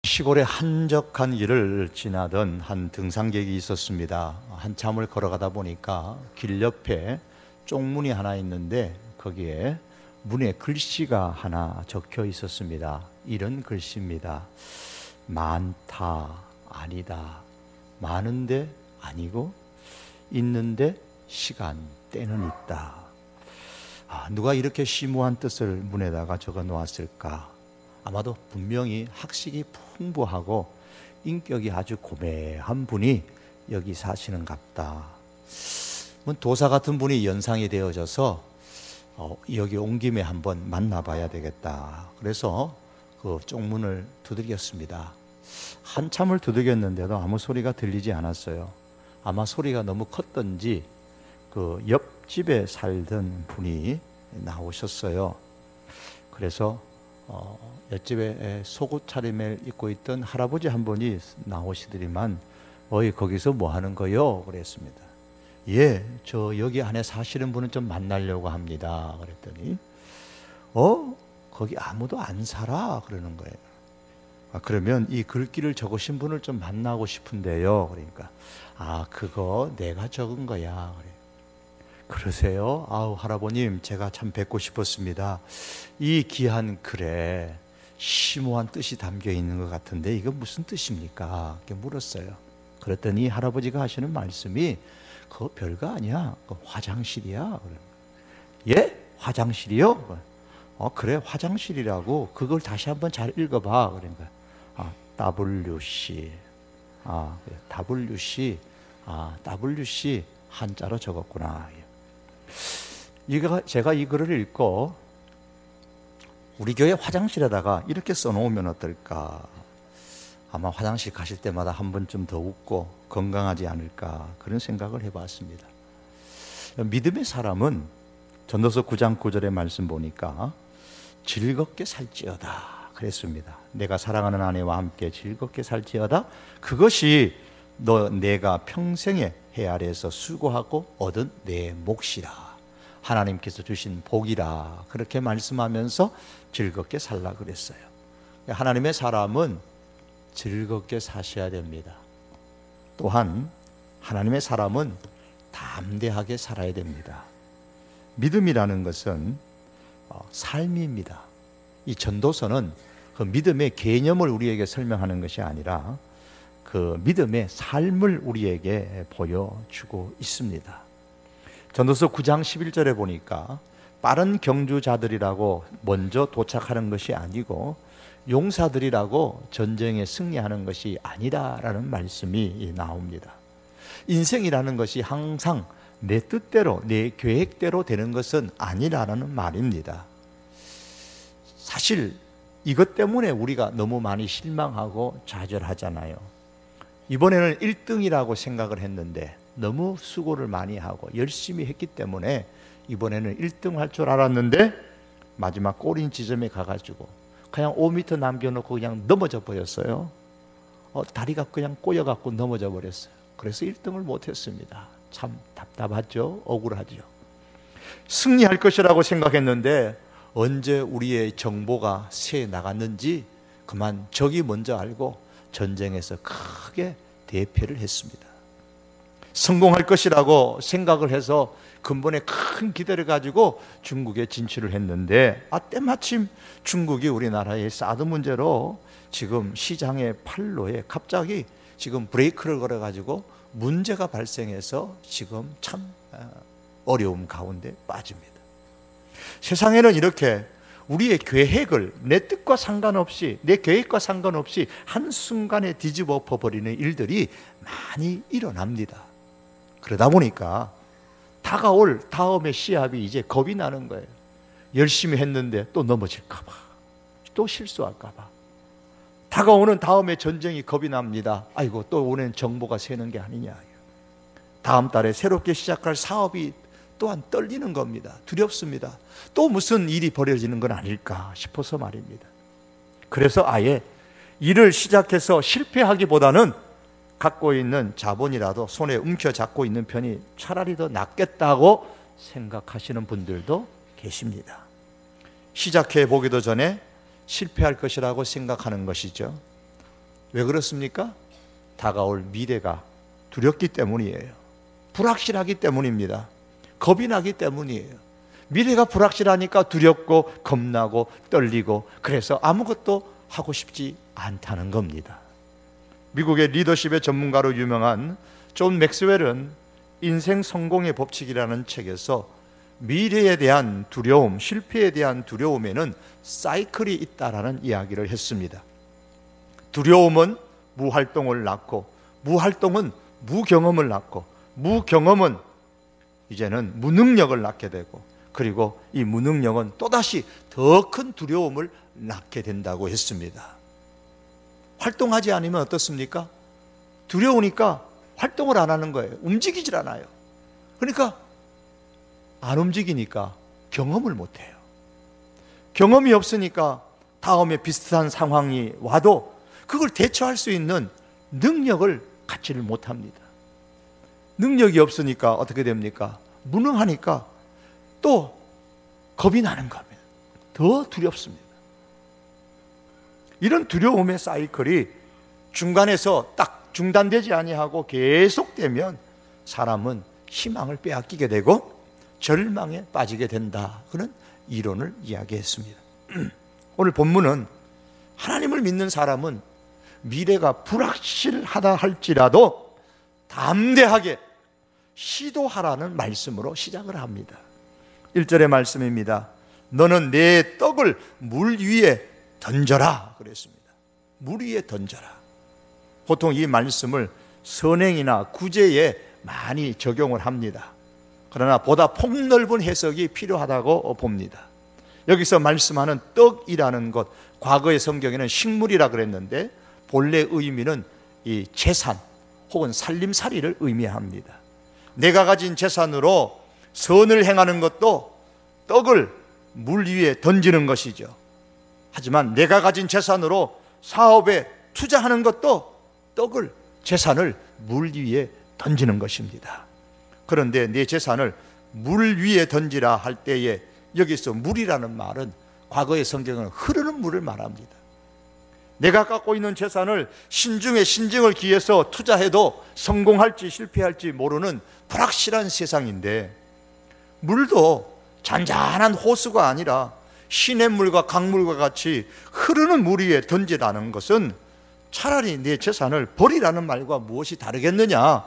시골의 한적한 길을 지나던 한 등산객이 있었습니다. 한참을 걸어가다 보니까 길 옆에 쪽문이 하나 있는데 거기에 문에 글씨가 하나 적혀 있었습니다. 이런 글씨입니다. 많다, 아니다. 많은데 아니고, 있는데 시간, 때는 있다. 누가 이렇게 심오한 뜻을 문에다가 적어 놓았을까? 아마도 분명히 학식이 풍부하고 인격이 아주 고매한 분이 여기 사시는갑다. 도사 같은 분이 연상이 되어져서 여기 온 김에 한번 만나봐야 되겠다. 그래서 그 쪽문을 두드렸습니다. 한참을 두드렸는데도 아무 소리가 들리지 않았어요. 아마 소리가 너무 컸던지 그 옆집에 살던 분이 나오셨어요. 그래서 옆집에 속옷 차림을 입고 있던 할아버지 한 분이 나오시더니만 어이 거기서 뭐 하는 거요? 그랬습니다. 예, 저 여기 안에 사시는 분은 좀 만나려고 합니다. 그랬더니 거기 아무도 안 살아 그러는 거예요. 그러면 이 글귀를 적으신 분을 좀 만나고 싶은데요. 그러니까 그거 내가 적은 거야. 그래. 그러세요? 할아버님 제가 참 뵙고 싶었습니다. 이 귀한 글에 심오한 뜻이 담겨 있는 것 같은데 이거 무슨 뜻입니까? 이렇게 물었어요. 그랬더니 할아버지가 하시는 말씀이 그거 별거 아니야. 그거 화장실이야. 예? 화장실이요? 그래 화장실이라고. 그걸 다시 한번 잘 읽어봐. 그러니까 WC WC WC 한자로 적었구나. 제가 이 글을 읽고 우리 교회 화장실에다가 이렇게 써놓으면 어떨까? 아마 화장실 가실 때마다 한 번쯤 더 웃고 건강하지 않을까 그런 생각을 해봤습니다. 믿음의 사람은 전도서 9장 9절의 말씀 보니까 즐겁게 살지어다 그랬습니다. 내가 사랑하는 아내와 함께 즐겁게 살지어다. 그것이 내가 평생에 해 아래에서 수고하고 얻은 내 몫이라. 하나님께서 주신 복이라. 그렇게 말씀하면서 즐겁게 살라 그랬어요. 하나님의 사람은 즐겁게 사셔야 됩니다. 또한 하나님의 사람은 담대하게 살아야 됩니다. 믿음이라는 것은 삶입니다. 이 전도서는 그 믿음의 개념을 우리에게 설명하는 것이 아니라 그 믿음의 삶을 우리에게 보여주고 있습니다. 전도서 9장 11절에 보니까 빠른 경주자들이라고 먼저 도착하는 것이 아니고 용사들이라고 전쟁에 승리하는 것이 아니다라는 말씀이 나옵니다. 인생이라는 것이 항상 내 뜻대로 내 계획대로 되는 것은 아니라는 말입니다. 사실 이것 때문에 우리가 너무 많이 실망하고 좌절하잖아요. 이번에는 1등이라고 생각을 했는데 너무 수고를 많이 하고 열심히 했기 때문에 이번에는 1등 할 줄 알았는데 마지막 꼬린 지점에 가가지고 그냥 5m 남겨놓고 그냥 넘어져 버렸어요. 다리가 그냥 꼬여갖고 넘어져 버렸어요. 그래서 1등을 못했습니다. 참 답답하죠. 억울하죠. 승리할 것이라고 생각했는데 언제 우리의 정보가 새 나갔는지 그만 적이 먼저 알고 전쟁에서 크게 대패를 했습니다. 성공할 것이라고 생각을 해서 근본에 큰 기대를 가지고 중국에 진출을 했는데 때마침 중국이 우리나라의 사드 문제로 지금 시장의 판로에 갑자기 지금 브레이크를 걸어가지고 문제가 발생해서 지금 참 어려움 가운데 빠집니다. 세상에는 이렇게 우리의 계획을 내 뜻과 상관없이 내 계획과 상관없이 한순간에 뒤집어 엎어버리는 일들이 많이 일어납니다. 그러다 보니까 다가올 다음의 시합이 이제 겁이 나는 거예요. 열심히 했는데 또 넘어질까 봐, 또 실수할까 봐. 다가오는 다음의 전쟁이 겁이 납니다. 아이고 또 오는 정보가 새는 게 아니냐. 다음 달에 새롭게 시작할 사업이 또한 떨리는 겁니다. 두렵습니다. 또 무슨 일이 벌어지는 건 아닐까 싶어서 말입니다. 그래서 아예 일을 시작해서 실패하기보다는 갖고 있는 자본이라도 손에 움켜잡고 있는 편이 차라리 더 낫겠다고 생각하시는 분들도 계십니다. 시작해 보기도 전에 실패할 것이라고 생각하는 것이죠. 왜 그렇습니까? 다가올 미래가 두렵기 때문이에요. 불확실하기 때문입니다. 겁이 나기 때문이에요. 미래가 불확실하니까 두렵고 겁나고 떨리고, 그래서 아무것도 하고 싶지 않다는 겁니다. 미국의 리더십의 전문가로 유명한 존 맥스웰은 인생 성공의 법칙이라는 책에서 미래에 대한 두려움, 실패에 대한 두려움에는 사이클이 있다라는 이야기를 했습니다. 두려움은 무활동을 낳고, 무활동은 무경험을 낳고, 무경험은 이제는 무능력을 낳게 되고, 그리고 이 무능력은 또다시 더 큰 두려움을 낳게 된다고 했습니다. 활동하지 않으면 어떻습니까? 두려우니까 활동을 안 하는 거예요. 움직이질 않아요. 그러니까 안 움직이니까 경험을 못 해요. 경험이 없으니까 다음에 비슷한 상황이 와도 그걸 대처할 수 있는 능력을 갖지를 못합니다. 능력이 없으니까 어떻게 됩니까? 무능하니까 또 겁이 나는 겁니다. 더 두렵습니다. 이런 두려움의 사이클이 중간에서 딱 중단되지 아니하고 계속되면 사람은 희망을 빼앗기게 되고 절망에 빠지게 된다. 그런 이론을 이야기했습니다. 오늘 본문은 하나님을 믿는 사람은 미래가 불확실하다 할지라도 담대하게 시도하라는 말씀으로 시작을 합니다. 1절의 말씀입니다. 너는 내 떡을 물 위에 던져라 그랬습니다. 물 위에 던져라. 보통 이 말씀을 선행이나 구제에 많이 적용을 합니다. 그러나 보다 폭넓은 해석이 필요하다고 봅니다. 여기서 말씀하는 떡이라는 것, 과거의 성경에는 식물이라 그랬는데 본래 의미는 이 재산 혹은 살림살이를 의미합니다. 내가 가진 재산으로 선을 행하는 것도 떡을 물 위에 던지는 것이죠. 하지만 내가 가진 재산으로 사업에 투자하는 것도 떡을, 재산을 물 위에 던지는 것입니다. 그런데 내 재산을 물 위에 던지라 할 때에 여기서 물이라는 말은 과거의 성경은 흐르는 물을 말합니다. 내가 갖고 있는 재산을 신중에 신중을 기해서 투자해도 성공할지 실패할지 모르는 불확실한 세상인데, 물도 잔잔한 호수가 아니라 시냇물과 강물과 같이 흐르는 물 위에 던지라는 것은 차라리 내 재산을 버리라는 말과 무엇이 다르겠느냐?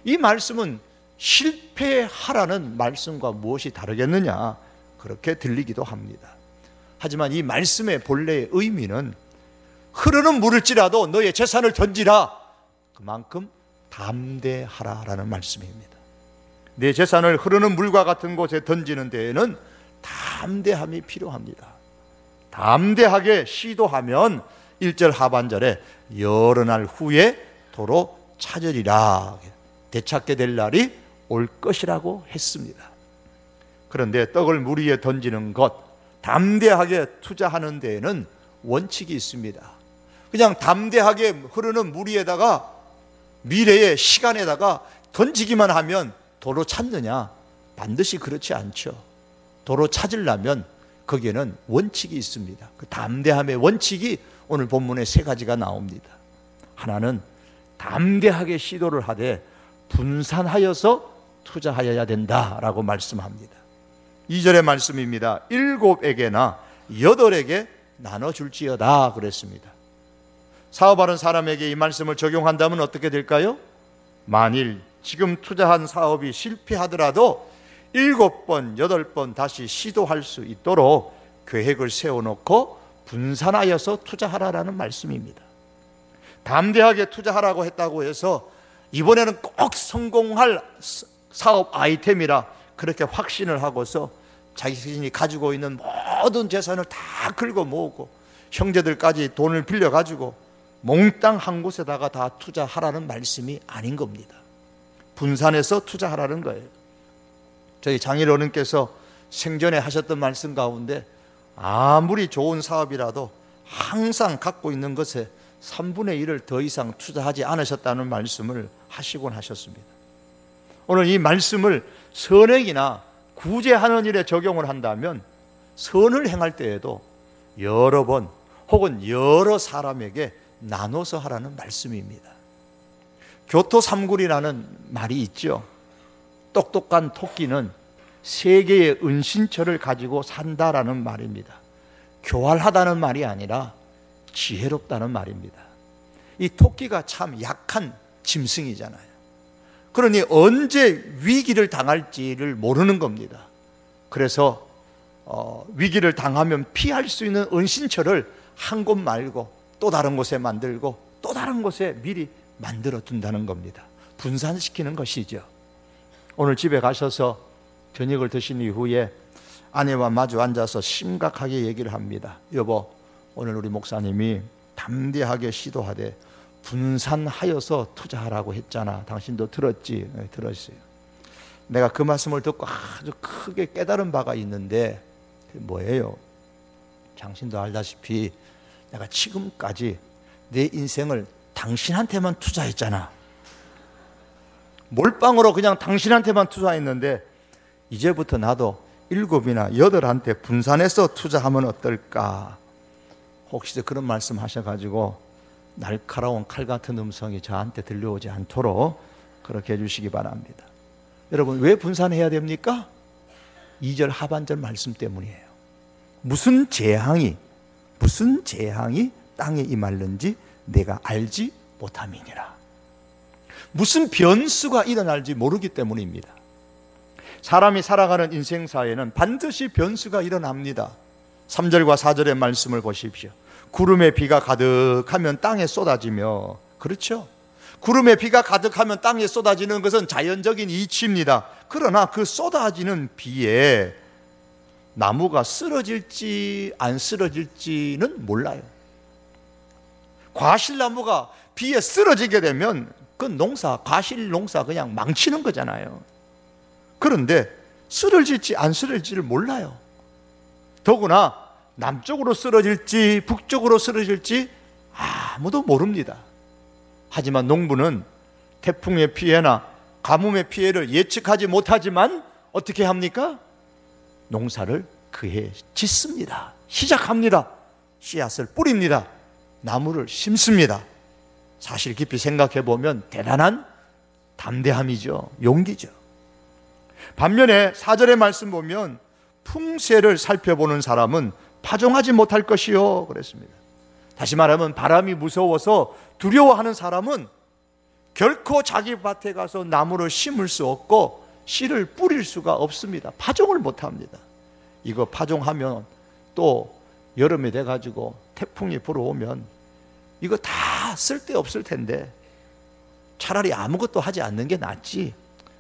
이 말씀은 실패하라는 말씀과 무엇이 다르겠느냐? 그렇게 들리기도 합니다. 하지만 이 말씀의 본래의 의미는 흐르는 물일지라도 너의 재산을 던지라, 그만큼 담대하라라는 말씀입니다. 내 재산을 흐르는 물과 같은 곳에 던지는 데에는 담대함이 필요합니다. 담대하게 시도하면 1절 하반절에 여러 날 후에 도로 찾으리라, 되찾게 될 날이 올 것이라고 했습니다. 그런데 떡을 물 위에 던지는 것, 담대하게 투자하는 데에는 원칙이 있습니다. 그냥 담대하게 흐르는 물 위에다가 미래의 시간에다가 던지기만 하면 도로 찾느냐? 반드시 그렇지 않죠. 도로 찾으려면 거기에는 원칙이 있습니다. 그 담대함의 원칙이 오늘 본문에 3가지가 나옵니다. 하나는 담대하게 시도를 하되 분산하여서 투자하여야 된다라고 말씀합니다. 2절의 말씀입니다. 7에게나 8에게 나눠줄지어다 그랬습니다. 사업하는 사람에게 이 말씀을 적용한다면 어떻게 될까요? 만일 지금 투자한 사업이 실패하더라도 7번, 8번 다시 시도할 수 있도록 계획을 세워놓고 분산하여서 투자하라라는 말씀입니다. 담대하게 투자하라고 했다고 해서 이번에는 꼭 성공할 사업 아이템이라 그렇게 확신을 하고서 자신이 가지고 있는 모든 재산을 다 긁어 모으고 형제들까지 돈을 빌려가지고 몽땅 한 곳에다가 다 투자하라는 말씀이 아닌 겁니다. 분산해서 투자하라는 거예요. 저희 장일 어른께서 생전에 하셨던 말씀 가운데 아무리 좋은 사업이라도 항상 갖고 있는 것에 3분의 1을 더 이상 투자하지 않으셨다는 말씀을 하시곤 하셨습니다. 오늘 이 말씀을 선행이나 구제하는 일에 적용을 한다면 선을 행할 때에도 여러 번 혹은 여러 사람에게 나눠서 하라는 말씀입니다. 교토삼굴이라는 말이 있죠. 똑똑한 토끼는 세 개의 은신처를 가지고 산다라는 말입니다. 교활하다는 말이 아니라 지혜롭다는 말입니다. 이 토끼가 참 약한 짐승이잖아요. 그러니 언제 위기를 당할지를 모르는 겁니다. 그래서 위기를 당하면 피할 수 있는 은신처를 한 곳 말고 또 다른 곳에 만들고 또 다른 곳에 미리 만들어 둔다는 겁니다. 분산시키는 것이죠. 오늘 집에 가셔서 저녁을 드신 이후에 아내와 마주 앉아서 심각하게 얘기를 합니다. 여보, 오늘 우리 목사님이 담대하게 시도하되 분산하여서 투자하라고 했잖아. 당신도 들었지? 네, 들었어요. 내가 그 말씀을 듣고 아주 크게 깨달은 바가 있는데 그게 뭐예요? 당신도 알다시피 내가 지금까지 내 인생을 당신한테만 투자했잖아. 몰빵으로 그냥 당신한테만 투자했는데 이제부터 나도 7이나 8한테 분산해서 투자하면 어떨까? 혹시 그런 말씀 하셔가지고 날카로운 칼 같은 음성이 저한테 들려오지 않도록 그렇게 해주시기 바랍니다. 여러분, 왜 분산해야 됩니까? 2절 하반절 말씀 때문이에요. 무슨 재앙이 땅에 임할는지 내가 알지 못함이니라. 무슨 변수가 일어날지 모르기 때문입니다. 사람이 살아가는 인생사에는 반드시 변수가 일어납니다. 3절과 4절의 말씀을 보십시오. 구름에 비가 가득하면 땅에 쏟아지며, 그렇죠? 구름에 비가 가득하면 땅에 쏟아지는 것은 자연적인 이치입니다. 그러나 그 쏟아지는 비에 나무가 쓰러질지 안 쓰러질지는 몰라요. 과실나무가 비에 쓰러지게 되면 그 농사, 과실 농사 그냥 망치는 거잖아요. 그런데 쓰러질지 안 쓰러질지를 몰라요. 더구나 남쪽으로 쓰러질지 북쪽으로 쓰러질지 아무도 모릅니다. 하지만 농부는 태풍의 피해나 가뭄의 피해를 예측하지 못하지만 어떻게 합니까? 농사를 그해 짓습니다. 시작합니다. 씨앗을 뿌립니다. 나무를 심습니다. 사실 깊이 생각해 보면 대단한 담대함이죠. 용기죠. 반면에 4절의 말씀 보면 풍세를 살펴보는 사람은 파종하지 못할 것이요 그랬습니다. 다시 말하면 바람이 무서워서 두려워하는 사람은 결코 자기 밭에 가서 나무를 심을 수 없고 씨를 뿌릴 수가 없습니다. 파종을 못합니다. 이거 파종하면 또 여름이 돼가지고 태풍이 불어오면 이거 다 쓸데없을 텐데 차라리 아무것도 하지 않는 게 낫지,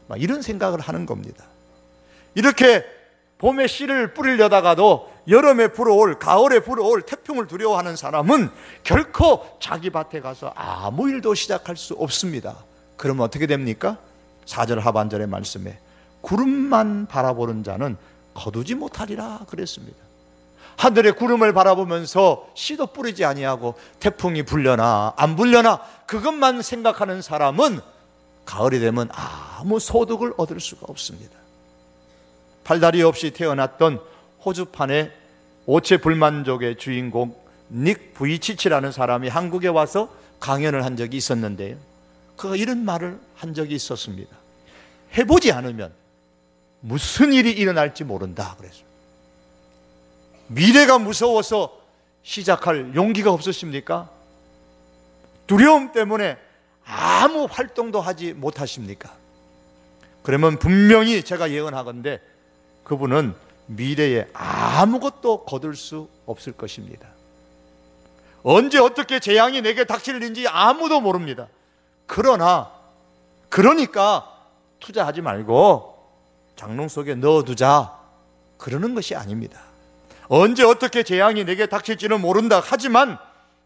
막 이런 생각을 하는 겁니다. 이렇게 봄에 씨를 뿌리려다가도 여름에 불어올, 가을에 불어올 태풍을 두려워하는 사람은 결코 자기 밭에 가서 아무 일도 시작할 수 없습니다. 그러면 어떻게 됩니까? 4절 하반절의 말씀에 구름만 바라보는 자는 거두지 못하리라 그랬습니다. 하늘의 구름을 바라보면서 씨도 뿌리지 아니하고 태풍이 불려나 안 불려나 그것만 생각하는 사람은 가을이 되면 아무 소득을 얻을 수가 없습니다. 팔다리 없이 태어났던 호주판의 오체불만족의 주인공 닉 부이치치라는 사람이 한국에 와서 강연을 한 적이 있었는데요, 그가 이런 말을 한 적이 있었습니다. 해보지 않으면 무슨 일이 일어날지 모른다 그랬어요. 미래가 무서워서 시작할 용기가 없으십니까? 두려움 때문에 아무 활동도 하지 못하십니까? 그러면 분명히 제가 예언하건대 그분은 미래에 아무것도 거둘 수 없을 것입니다. 언제 어떻게 재앙이 내게 닥칠는지 아무도 모릅니다. 그러니까 투자하지 말고 장롱 속에 넣어두자 그러는 것이 아닙니다. 언제 어떻게 재앙이 내게 닥칠지는 모른다 하지만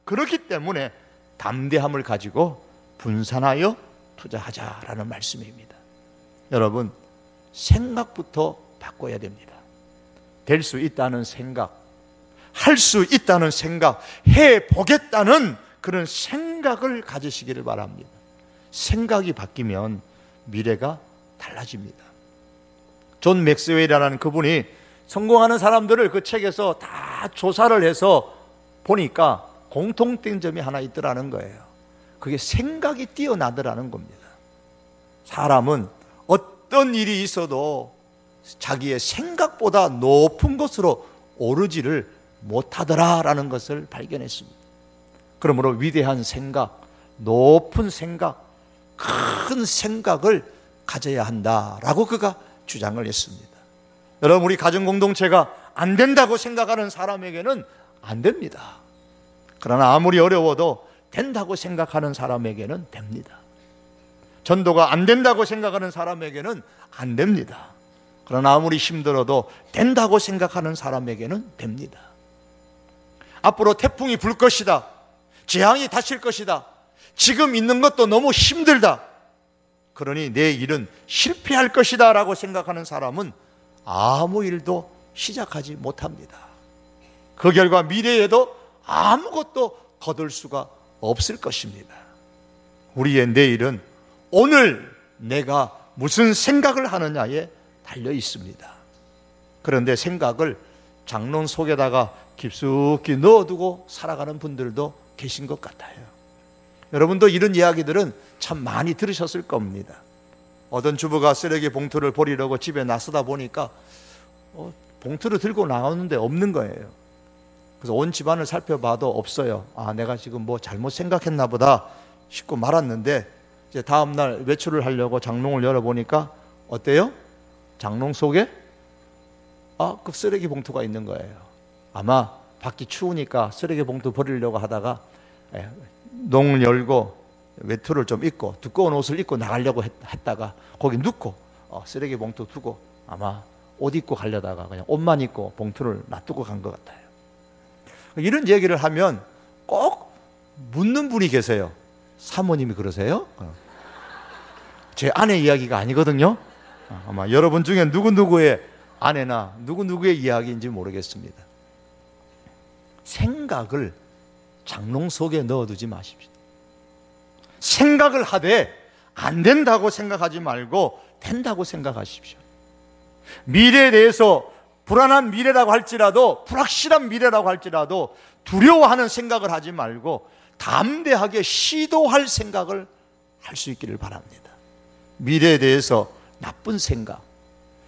그렇기 때문에 담대함을 가지고 분산하여 투자하자라는 말씀입니다. 여러분, 생각부터 바꿔야 됩니다. 될 수 있다는 생각, 할 수 있다는 생각, 해보겠다는 그런 생각을 가지시기를 바랍니다. 생각이 바뀌면 미래가 달라집니다. 존 맥스웰이라는 그분이 성공하는 사람들을 그 책에서 다 조사를 해서 보니까 공통된 점이 하나 있더라는 거예요. 그게 생각이 뛰어나더라는 겁니다. 사람은 어떤 일이 있어도 자기의 생각보다 높은 곳으로 오르지를 못하더라라는 것을 발견했습니다. 그러므로 위대한 생각, 높은 생각, 큰 생각을 가져야 한다라고 그가 주장을 했습니다. 여러분, 우리 가정 공동체가 안 된다고 생각하는 사람에게는 안 됩니다. 그러나 아무리 어려워도 된다고 생각하는 사람에게는 됩니다. 전도가 안 된다고 생각하는 사람에게는 안 됩니다. 그러나 아무리 힘들어도 된다고 생각하는 사람에게는 됩니다. 앞으로 태풍이 불 것이다, 재앙이 닥칠 것이다, 지금 있는 것도 너무 힘들다, 그러니 내 일은 실패할 것이다 라고 생각하는 사람은 아무 일도 시작하지 못합니다. 그 결과 미래에도 아무것도 거둘 수가 없을 것입니다. 우리의 내일은 오늘 내가 무슨 생각을 하느냐에 달려 있습니다. 그런데 생각을 장롱 속에다가 깊숙이 넣어두고 살아가는 분들도 계신 것 같아요. 여러분도 이런 이야기들은 참 많이 들으셨을 겁니다. 어떤 주부가 쓰레기 봉투를 버리려고 집에 나서다 보니까 봉투를 들고 나오는데 없는 거예요. 그래서 온 집안을 살펴봐도 없어요. 아, 내가 지금 뭐 잘못 생각했나 보다 싶고 말았는데, 이제 다음날 외출을 하려고 장롱을 열어보니까 어때요? 장롱 속에 그 쓰레기 봉투가 있는 거예요. 아마 밖이 추우니까 쓰레기 봉투 버리려고 하다가 농을 열고 외투를 좀 입고 두꺼운 옷을 입고 나가려고 했다가 거기 눕고 쓰레기 봉투 두고 아마 옷 입고 가려다가 그냥 옷만 입고 봉투를 놔두고 간 것 같아요. 이런 얘기를 하면 꼭 묻는 분이 계세요. 사모님이 그러세요? 제 아내 이야기가 아니거든요. 아마 여러분 중에 누구누구의 아내나 누구누구의 이야기인지 모르겠습니다. 생각을 장롱 속에 넣어두지 마십시오. 생각을 하되 안 된다고 생각하지 말고 된다고 생각하십시오. 미래에 대해서 불안한 미래라고 할지라도, 불확실한 미래라고 할지라도 두려워하는 생각을 하지 말고 담대하게 시도할 생각을 할 수 있기를 바랍니다. 미래에 대해서 나쁜 생각,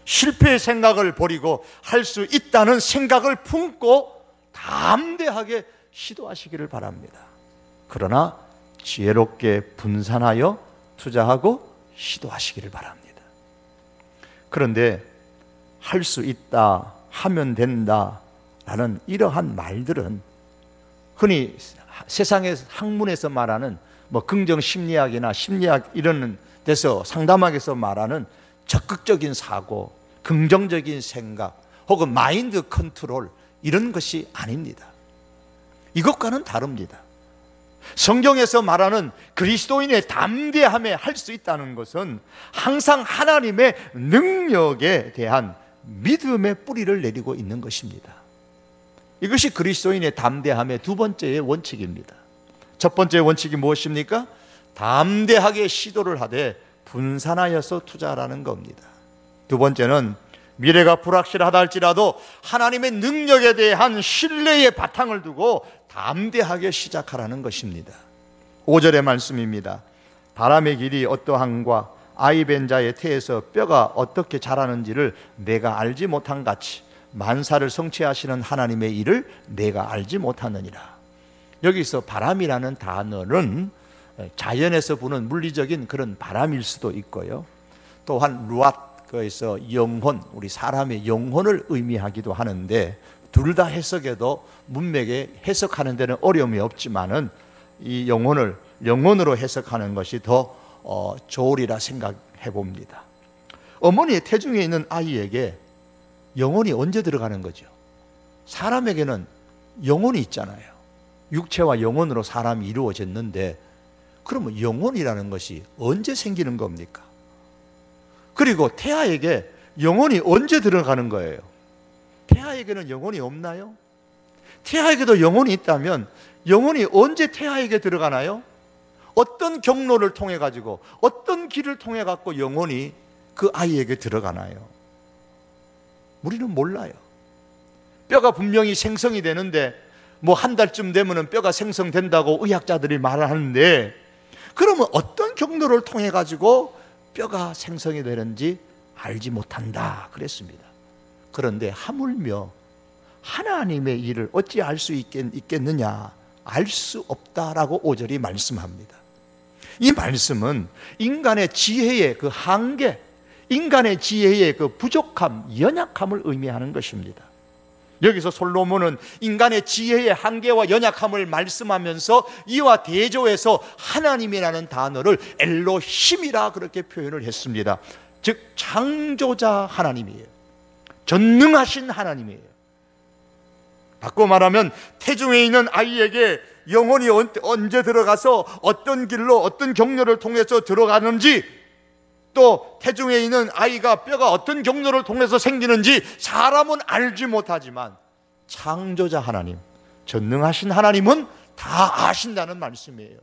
실패의 생각을 버리고 할 수 있다는 생각을 품고 담대하게 시도하시기를 바랍니다. 그러나 지혜롭게 분산하여 투자하고 시도하시기를 바랍니다. 그런데 할 수 있다, 하면 된다 라는 이러한 말들은 흔히 세상의 학문에서 말하는 뭐 긍정심리학이나 심리학 이런 데서 상담학에서 말하는 적극적인 사고, 긍정적인 생각 혹은 마인드 컨트롤, 이런 것이 아닙니다. 이것과는 다릅니다. 성경에서 말하는 그리스도인의 담대함에 할 수 있다는 것은 항상 하나님의 능력에 대한 믿음의 뿌리를 내리고 있는 것입니다. 이것이 그리스도인의 담대함의 두 번째의 원칙입니다. 첫 번째 원칙이 무엇입니까? 담대하게 시도를 하되 분산하여서 투자하라는 겁니다. 두 번째는 미래가 불확실하다 할지라도 하나님의 능력에 대한 신뢰의 바탕을 두고 담대하게 시작하라는 것입니다. 5절의 말씀입니다. 바람의 길이 어떠한가 아이 벤 자의 태에서 뼈가 어떻게 자라는지를 내가 알지 못한 같이 만사를 성취하시는 하나님의 일을 내가 알지 못하느니라. 여기서 바람이라는 단어는 자연에서 부는 물리적인 그런 바람일 수도 있고요, 또한 루앗, 그에서 영혼, 우리 사람의 영혼을 의미하기도 하는데, 둘 다 해석에도 문맥에 해석하는 데는 어려움이 없지만은 이 영혼을 영혼으로 해석하는 것이 더 좋으리라 생각해 봅니다. 어머니의 태중에 있는 아이에게 영혼이 언제 들어가는 거죠? 사람에게는 영혼이 있잖아요. 육체와 영혼으로 사람이 이루어졌는데, 그러면 영혼이라는 것이 언제 생기는 겁니까? 그리고 태아에게 영혼이 언제 들어가는 거예요? 태아에게는 영혼이 없나요? 태아에게도 영혼이 있다면 영혼이 언제 태아에게 들어가나요? 어떤 경로를 통해 가지고, 어떤 길을 통해 갖고 영혼이 그 아이에게 들어가나요? 우리는 몰라요. 뼈가 분명히 생성이 되는데 뭐 한 달쯤 되면은 뼈가 생성된다고 의학자들이 말하는데, 그러면 어떤 경로를 통해 가지고 뼈가 생성이 되는지 알지 못한다 그랬습니다. 그런데 하물며 하나님의 일을 어찌 알 수 있겠느냐? 알 수 없다라고 5절이 말씀합니다. 이 말씀은 인간의 지혜의 그 한계, 인간의 지혜의 그 부족함, 연약함을 의미하는 것입니다. 여기서 솔로몬은 인간의 지혜의 한계와 연약함을 말씀하면서 이와 대조해서 하나님이라는 단어를 엘로힘이라 그렇게 표현을 했습니다. 즉 창조자 하나님이에요. 전능하신 하나님이에요. 바꿔 말하면 태중에 있는 아이에게 영혼이 언제 들어가서 어떤 길로 어떤 경로를 통해서 들어가는지, 또 태중에 있는 아이가 뼈가 어떤 경로를 통해서 생기는지 사람은 알지 못하지만 창조자 하나님, 전능하신 하나님은 다 아신다는 말씀이에요.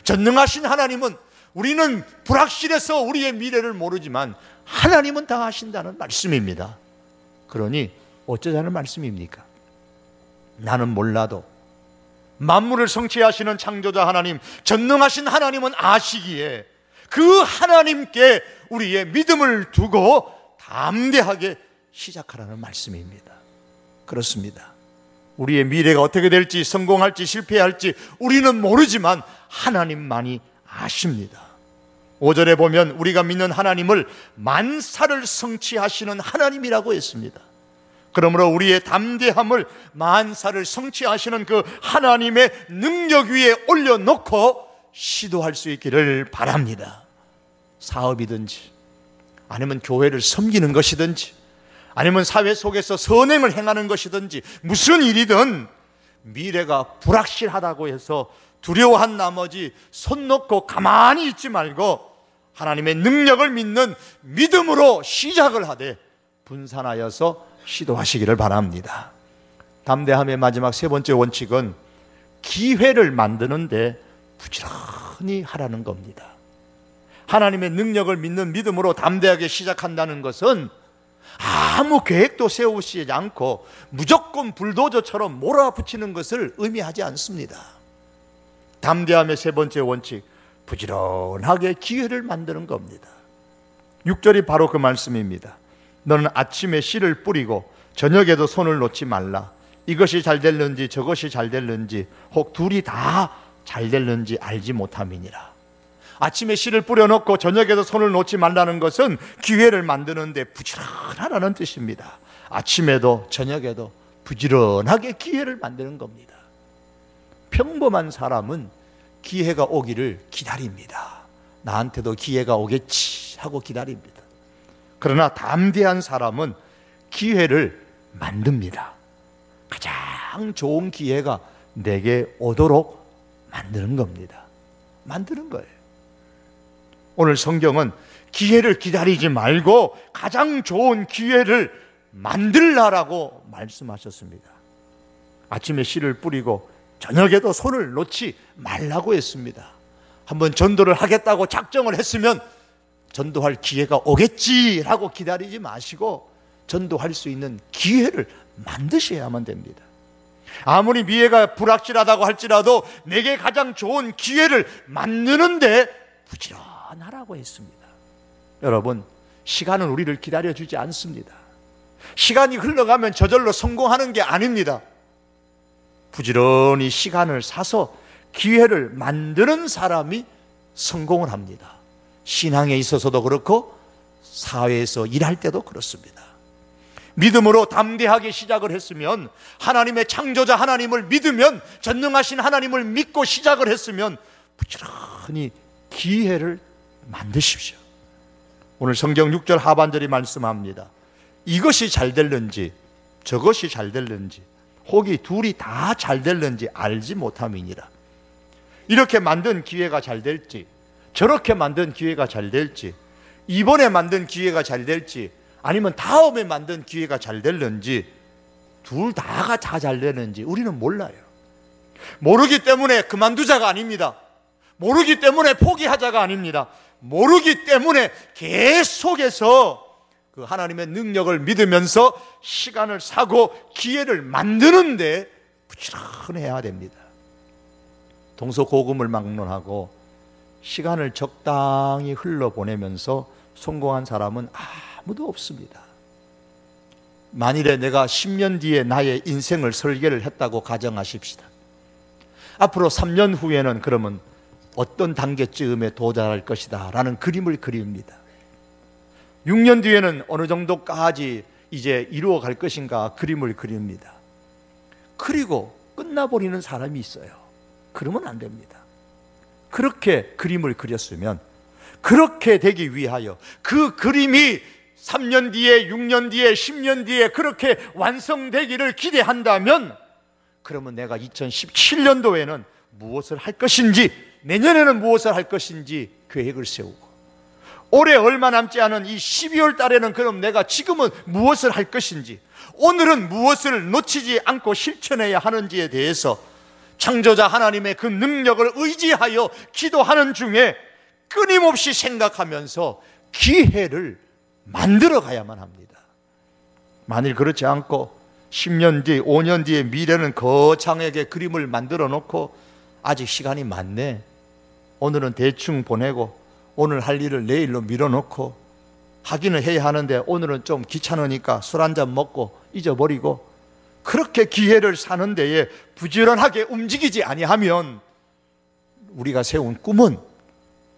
전능하신 하나님은, 우리는 불확실해서 우리의 미래를 모르지만 하나님은 다 아신다는 말씀입니다. 그러니 어쩌자는 말씀입니까? 나는 몰라도 만물을 성취하시는 창조자 하나님, 전능하신 하나님은 아시기에 그 하나님께 우리의 믿음을 두고 담대하게 시작하라는 말씀입니다. 그렇습니다. 우리의 미래가 어떻게 될지, 성공할지 실패할지 우리는 모르지만 하나님만이 아십니다. 5절에 보면 우리가 믿는 하나님을 만사를 성취하시는 하나님이라고 했습니다. 그러므로 우리의 담대함을 만사를 성취하시는 그 하나님의 능력 위에 올려놓고 시도할 수 있기를 바랍니다. 사업이든지, 아니면 교회를 섬기는 것이든지, 아니면 사회 속에서 선행을 행하는 것이든지, 무슨 일이든 미래가 불확실하다고 해서 두려워한 나머지 손 놓고 가만히 있지 말고 하나님의 능력을 믿는 믿음으로 시작을 하되 분산하여서 시도하시기를 바랍니다. 담대함의 마지막 세 번째 원칙은 기회를 만드는데 부지런히 하라는 겁니다. 하나님의 능력을 믿는 믿음으로 담대하게 시작한다는 것은 아무 계획도 세우시지 않고 무조건 불도저처럼 몰아붙이는 것을 의미하지 않습니다. 담대함의 세 번째 원칙, 부지런하게 기회를 만드는 겁니다. 6절이 바로 그 말씀입니다. 너는 아침에 씨를 뿌리고 저녁에도 손을 놓지 말라. 이것이 잘 될는지 저것이 잘 될는지 혹 둘이 다 잘 될는지 알지 못함이니라. 아침에 씨를 뿌려놓고 저녁에도 손을 놓지 말라는 것은 기회를 만드는데 부지런하라는 뜻입니다. 아침에도 저녁에도 부지런하게 기회를 만드는 겁니다. 평범한 사람은 기회가 오기를 기다립니다. 나한테도 기회가 오겠지 하고 기다립니다. 그러나 담대한 사람은 기회를 만듭니다. 가장 좋은 기회가 내게 오도록 만드는 겁니다. 만드는 거예요. 오늘 성경은 기회를 기다리지 말고 가장 좋은 기회를 만들라라고 말씀하셨습니다. 아침에 씨를 뿌리고 저녁에도 손을 놓지 말라고 했습니다. 한번 전도를 하겠다고 작정을 했으면 전도할 기회가 오겠지라고 기다리지 마시고 전도할 수 있는 기회를 만드셔야만 됩니다. 아무리 미래가 불확실하다고 할지라도 내게 가장 좋은 기회를 만드는데 부지런하라고 했습니다. 여러분, 시간은 우리를 기다려주지 않습니다. 시간이 흘러가면 저절로 성공하는 게 아닙니다. 부지런히 시간을 사서 기회를 만드는 사람이 성공을 합니다. 신앙에 있어서도 그렇고 사회에서 일할 때도 그렇습니다. 믿음으로 담대하게 시작을 했으면, 하나님의 창조자 하나님을 믿으면, 전능하신 하나님을 믿고 시작을 했으면 부지런히 기회를 만드십시오. 오늘 성경 6절 하반절이 말씀합니다. 이것이 잘 될는지 저것이 잘 될는지 혹이 둘이 다 잘 될는지 알지 못함이니라. 이렇게 만든 기회가 잘 될지, 저렇게 만든 기회가 잘 될지, 이번에 만든 기회가 잘 될지, 아니면 다음에 만든 기회가 잘 될는지, 둘 다가 다 잘 되는지 우리는 몰라요. 모르기 때문에 그만두자가 아닙니다. 모르기 때문에 포기하자가 아닙니다. 모르기 때문에 계속해서 그 하나님의 능력을 믿으면서 시간을 사고 기회를 만드는데 부지런해야 됩니다. 동서고금을 막론하고 시간을 적당히 흘러보내면서 성공한 사람은 아무도 없습니다. 만일에 내가 10년 뒤에 나의 인생을 설계를 했다고 가정하십시다. 앞으로 3년 후에는 그러면 어떤 단계쯤에 도달할 것이다 라는 그림을 그립니다. 6년 뒤에는 어느 정도까지 이제 이루어 갈 것인가 그림을 그립니다. 그리고 끝나버리는 사람이 있어요. 그러면 안 됩니다. 그렇게 그림을 그렸으면 그렇게 되기 위하여 그 그림이 3년 뒤에, 6년 뒤에, 10년 뒤에 그렇게 완성되기를 기대한다면 그러면 내가 2017년도에는 무엇을 할 것인지, 내년에는 무엇을 할 것인지 계획을 세우고, 올해 얼마 남지 않은 이 12월 달에는 그럼 내가 지금은 무엇을 할 것인지, 오늘은 무엇을 놓치지 않고 실천해야 하는지에 대해서 창조자 하나님의 그 능력을 의지하여 기도하는 중에 끊임없이 생각하면서 기회를 만들어 가야만 합니다. 만일 그렇지 않고 10년 뒤, 5년 뒤에 미래는 거창하게 그림을 만들어 놓고 아직 시간이 많네, 오늘은 대충 보내고 오늘 할 일을 내일로 밀어놓고 하기는 해야 하는데 오늘은 좀 귀찮으니까 술 한잔 먹고 잊어버리고, 그렇게 기회를 사는 데에 부지런하게 움직이지 아니하면 우리가 세운 꿈은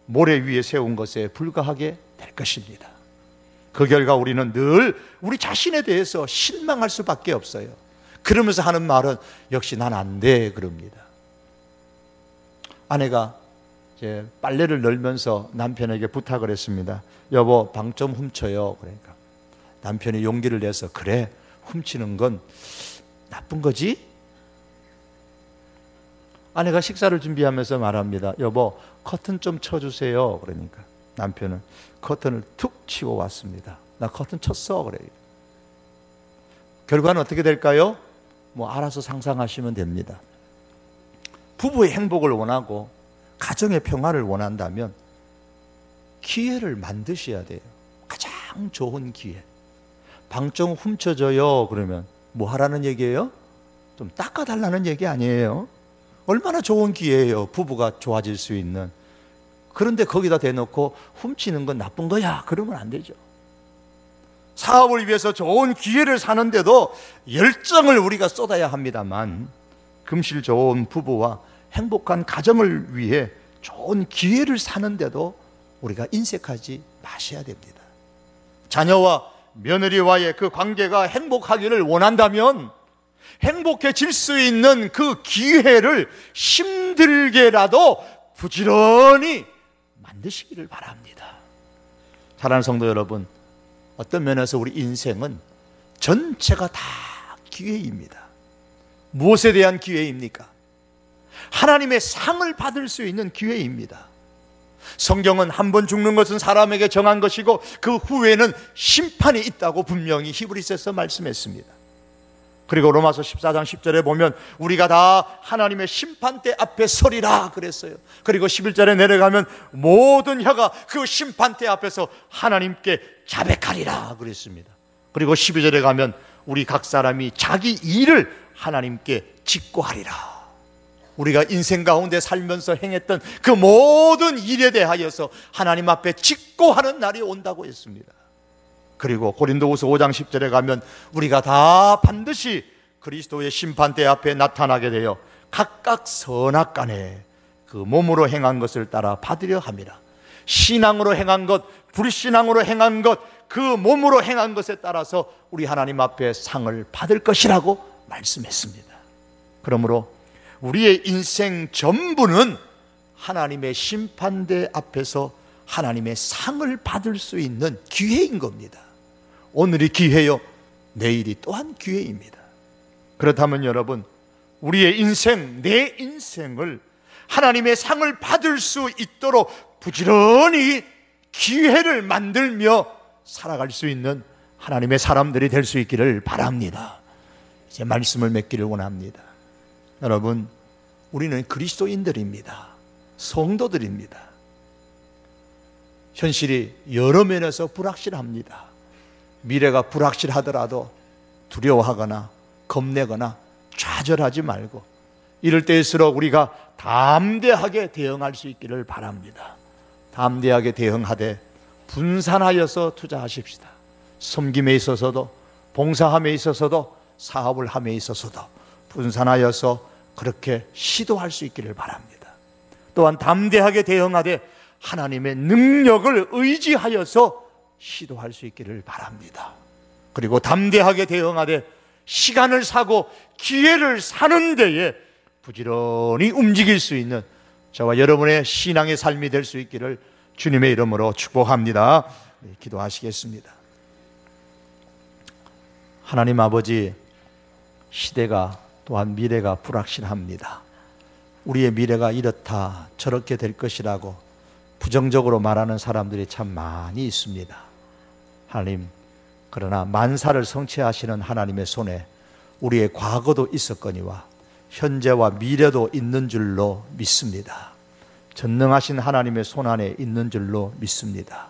모래 위에 세운 것에 불과하게 될 것입니다. 그 결과 우리는 늘 우리 자신에 대해서 실망할 수밖에 없어요. 그러면서 하는 말은 역시 난 안 돼 그럽니다. 아내가 이제 빨래를 널면서 남편에게 부탁을 했습니다. 여보, 방 좀 훔쳐요. 그러니까 남편이 용기를 내서 그래, 훔치는 건 나쁜 거지? 아내가 식사를 준비하면서 말합니다. 여보, 커튼 좀 쳐주세요. 그러니까 남편은 커튼을 툭 치고 왔습니다. 나 커튼 쳤어. 그래요. 결과는 어떻게 될까요? 뭐 알아서 상상하시면 됩니다. 부부의 행복을 원하고 가정의 평화를 원한다면 기회를 만드셔야 돼요. 가장 좋은 기회. 방 좀 훔쳐줘요. 그러면 뭐 하라는 얘기예요? 좀 닦아달라는 얘기 아니에요? 얼마나 좋은 기회예요. 부부가 좋아질 수 있는. 그런데 거기다 대놓고 훔치는 건 나쁜 거야, 그러면 안 되죠. 사업을 위해서 좋은 기회를 사는데도 열정을 우리가 쏟아야 합니다만, 금실 좋은 부부와 행복한 가정을 위해 좋은 기회를 사는데도 우리가 인색하지 마셔야 됩니다. 자녀와 며느리와의 그 관계가 행복하기를 원한다면 행복해질 수 있는 그 기회를 힘들게라도 부지런히 만드시기를 바랍니다. 사랑하는 성도 여러분, 어떤 면에서 우리 인생은 전체가 다 기회입니다. 무엇에 대한 기회입니까? 하나님의 상을 받을 수 있는 기회입니다. 성경은 한 번 죽는 것은 사람에게 정한 것이고 그 후에는 심판이 있다고 분명히 히브리서에서 말씀했습니다. 그리고 로마서 14장 10절에 보면 우리가 다 하나님의 심판대 앞에 서리라 그랬어요. 그리고 11절에 내려가면 모든 혀가 그 심판대 앞에서 하나님께 자백하리라 그랬습니다. 그리고 12절에 가면 우리 각 사람이 자기 일을 하나님께 직고하리라. 우리가 인생 가운데 살면서 행했던 그 모든 일에 대하여서 하나님 앞에 직고하는 날이 온다고 했습니다. 그리고 고린도후서 5장 10절에 가면 우리가 다 반드시 그리스도의 심판대 앞에 나타나게 되어 각각 선악간에 그 몸으로 행한 것을 따라 받으려 함이라. 신앙으로 행한 것, 불신앙으로 행한 것, 그 몸으로 행한 것에 따라서 우리 하나님 앞에 상을 받을 것이라고 말씀했습니다. 그러므로 우리의 인생 전부는 하나님의 심판대 앞에서 하나님의 상을 받을 수 있는 기회인 겁니다. 오늘이 기회요, 내일이 또한 기회입니다. 그렇다면 여러분, 우리의 인생, 내 인생을 하나님의 상을 받을 수 있도록 부지런히 기회를 만들며 살아갈 수 있는 하나님의 사람들이 될 수 있기를 바랍니다. 이제 말씀을 맺기를 원합니다. 여러분, 우리는 그리스도인들입니다. 성도들입니다. 현실이 여러 면에서 불확실합니다. 미래가 불확실하더라도 두려워하거나 겁내거나 좌절하지 말고 이럴 때일수록 우리가 담대하게 대응할 수 있기를 바랍니다. 담대하게 대응하되 분산하여서 투자하십시다. 섬김에 있어서도, 봉사함에 있어서도, 사업을 함에 있어서도 분산하여서 그렇게 시도할 수 있기를 바랍니다. 또한 담대하게 대응하되 하나님의 능력을 의지하여서 시도할 수 있기를 바랍니다. 그리고 담대하게 대응하되 시간을 사고 기회를 사는 데에 부지런히 움직일 수 있는 저와 여러분의 신앙의 삶이 될 수 있기를 주님의 이름으로 축복합니다. 기도하시겠습니다. 하나님 아버지, 시대가 또한 미래가 불확실합니다. 우리의 미래가 이렇다 저렇게 될 것이라고 부정적으로 말하는 사람들이 참 많이 있습니다. 하나님, 그러나 만사를 성취하시는 하나님의 손에 우리의 과거도 있었거니와 현재와 미래도 있는 줄로 믿습니다. 전능하신 하나님의 손 안에 있는 줄로 믿습니다.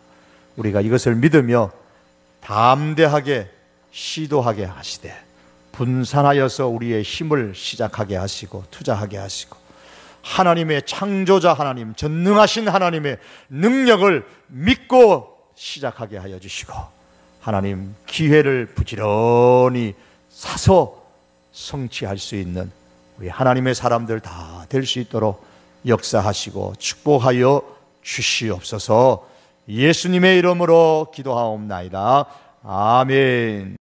우리가 이것을 믿으며 담대하게 시도하게 하시되 분산하여서 우리의 힘을 시작하게 하시고 투자하게 하시고 하나님의 창조자 하나님, 전능하신 하나님의 능력을 믿고 시작하게 하여 주시고 하나님, 기회를 부지런히 사서 성취할 수 있는 우리 하나님의 사람들 다 될 수 있도록 역사하시고 축복하여 주시옵소서. 예수님의 이름으로 기도하옵나이다. 아멘.